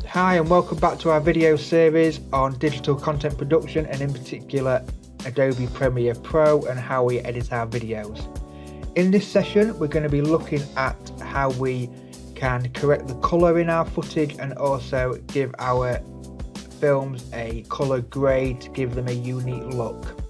Hi and welcome back to our video series on digital content production and in particular Adobe Premiere Pro and how we edit our videos. In this session we're going to be looking at how we can correct the colour in our footage and also give our films a colour grade to give them a unique look.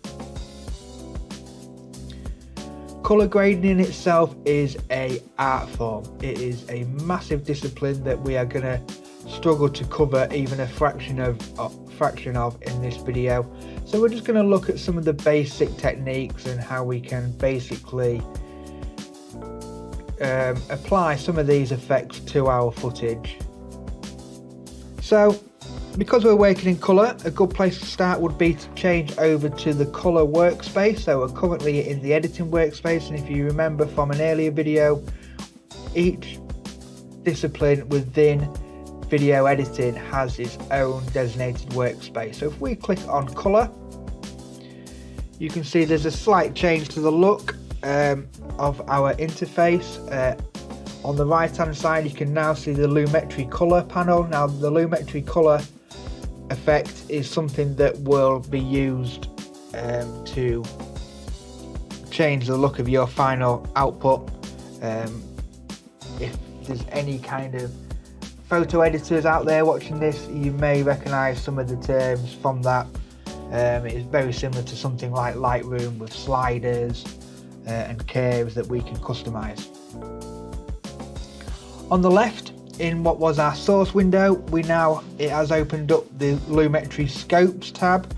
Colour grading in itself is an art form. It is a massive discipline that we are going to struggle to cover even a fraction of in this video. So we're just going to look at some of the basic techniques and how we can basically apply some of these effects to our footage. So because we're working in colour, a good place to start would be to change over to the colour workspace. So we're currently in the editing workspace, and if you remember from an earlier video, each discipline within video editing has its own designated workspace. So if we click on colour, you can see there's a slight change to the look of our interface. On the right hand side you can now see the lumetri colour panel. Now the lumetri colour effect is something that will be used to change the look of your final output. If there's any kind of photo editors out there watching this, you may recognise some of the terms from that. It is very similar to something like Lightroom with sliders and curves that we can customise. On the left, in what was our source window, it has opened up the Lumetri Scopes tab.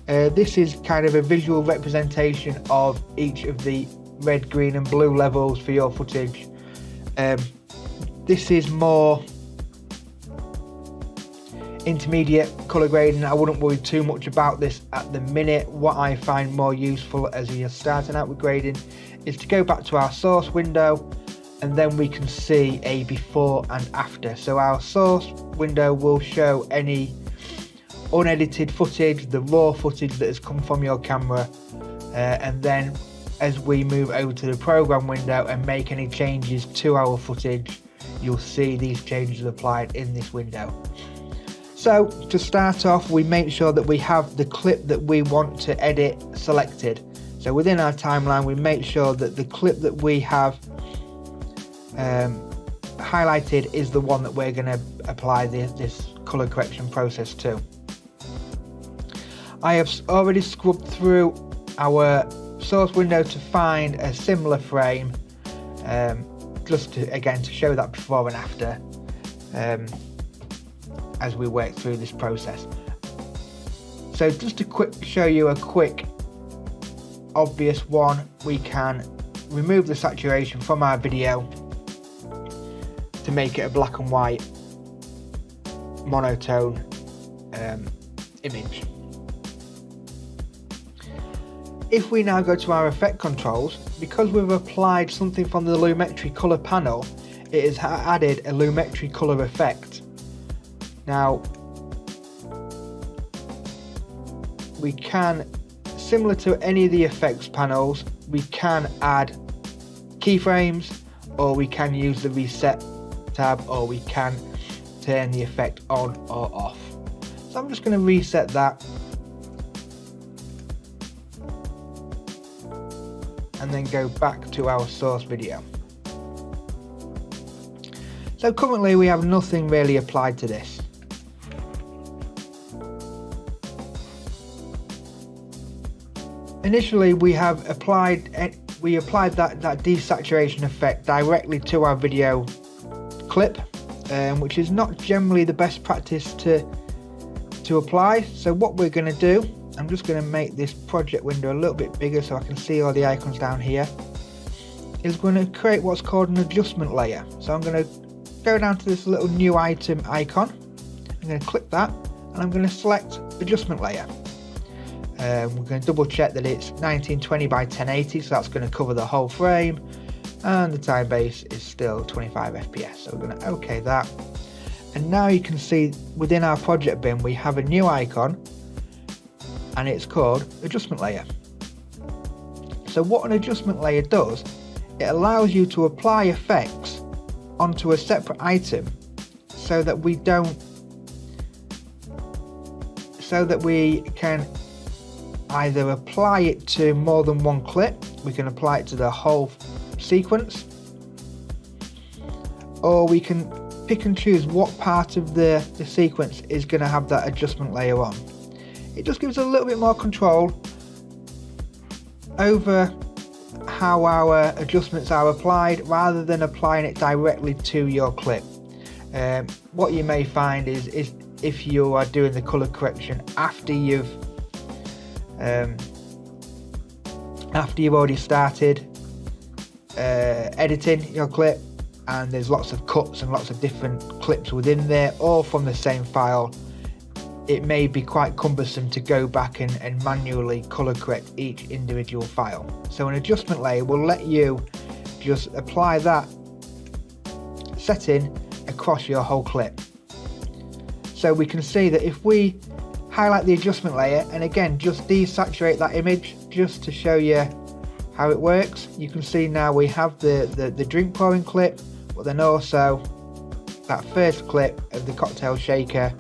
This is kind of a visual representation of each of the red, green and blue levels for your footage. This is more intermediate colour grading. I wouldn't worry too much about this at the minute. What I find more useful as you're starting out with grading is to go back to our source window, and then we can see a before and after. So our source window will show any unedited footage, the raw footage that has come from your camera, and then as we move over to the program window and make any changes to our footage, you'll see these changes applied in this window. So to start off, we make sure that we have the clip that we want to edit selected. So within our timeline, we make sure that the clip that we have highlighted is the one that we're going to apply this colour correction process to. I have already scrubbed through our source window to find a similar frame, just to show that before and after as we work through this process. So just to show you a quick obvious one, we can remove the saturation from our video to make it a black and white monotone image. If we now go to our effect controls, because we've applied something from the Lumetri colour panel, it has added a Lumetri colour effect. Now we can, similar to any of the effects panels, we can add keyframes, or we can use the reset tab, or we can turn the effect on or off. So I'm just going to reset that and then go back to our source video. So currently we have nothing really applied to this. Initially we applied that desaturation effect directly to our video clip, which is not generally the best practice to apply. So what we're going to do, I'm just going to make this project window a little bit bigger so I can see all the icons down here, is going to create what's called an adjustment layer. So I'm going to go down to this little new item icon, I'm going to click that and I'm going to select adjustment layer. We're going to double check that it's 1920 by 1080, so that's going to cover the whole frame, and the time base is still 25 FPS. So we're going to OK that, and now you can see within our project bin we have a new icon and it's called adjustment layer. So what an adjustment layer does, it allows you to apply effects onto a separate item so that we can either apply it to more than one clip. We can apply it to the whole sequence, or we can pick and choose what part of the sequence is going to have that adjustment layer on. It just gives a little bit more control over how our adjustments are applied, rather than applying it directly to your clip. What you may find is if you are doing the color correction after you've already started editing your clip, and there's lots of cuts and lots of different clips within there, all from the same file, it may be quite cumbersome to go back and manually color correct each individual file. So an adjustment layer will let you just apply that setting across your whole clip. So we can see that if we highlight the adjustment layer and again just desaturate that image just to show you how it works, you can see now we have the drink pouring clip, but then also that first clip of the cocktail shaker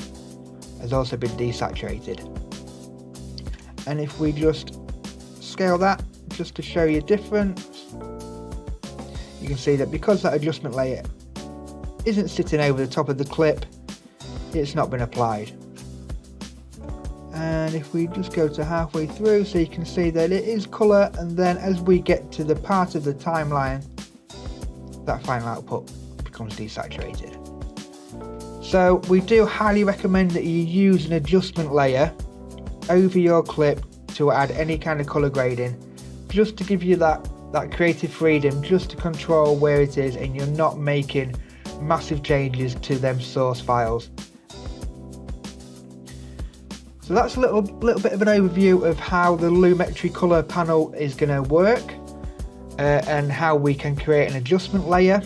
has also been desaturated. And if we just scale that just to show you difference, you can see that because that adjustment layer isn't sitting over the top of the clip, it's not been applied. And if we just go to halfway through, so you can see that it is colour, and then as we get to the part of the timeline, that final output becomes desaturated. So we do highly recommend that you use an adjustment layer over your clip to add any kind of colour grading, just to give you that creative freedom, just to control where it is and you're not making massive changes to them source files. So that's a little bit of an overview of how the Lumetri colour panel is going to work, and how we can create an adjustment layer.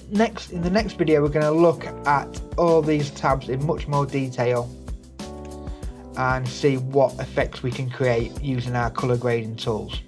In the next video we're going to look at all these tabs in much more detail and see what effects we can create using our colour grading tools.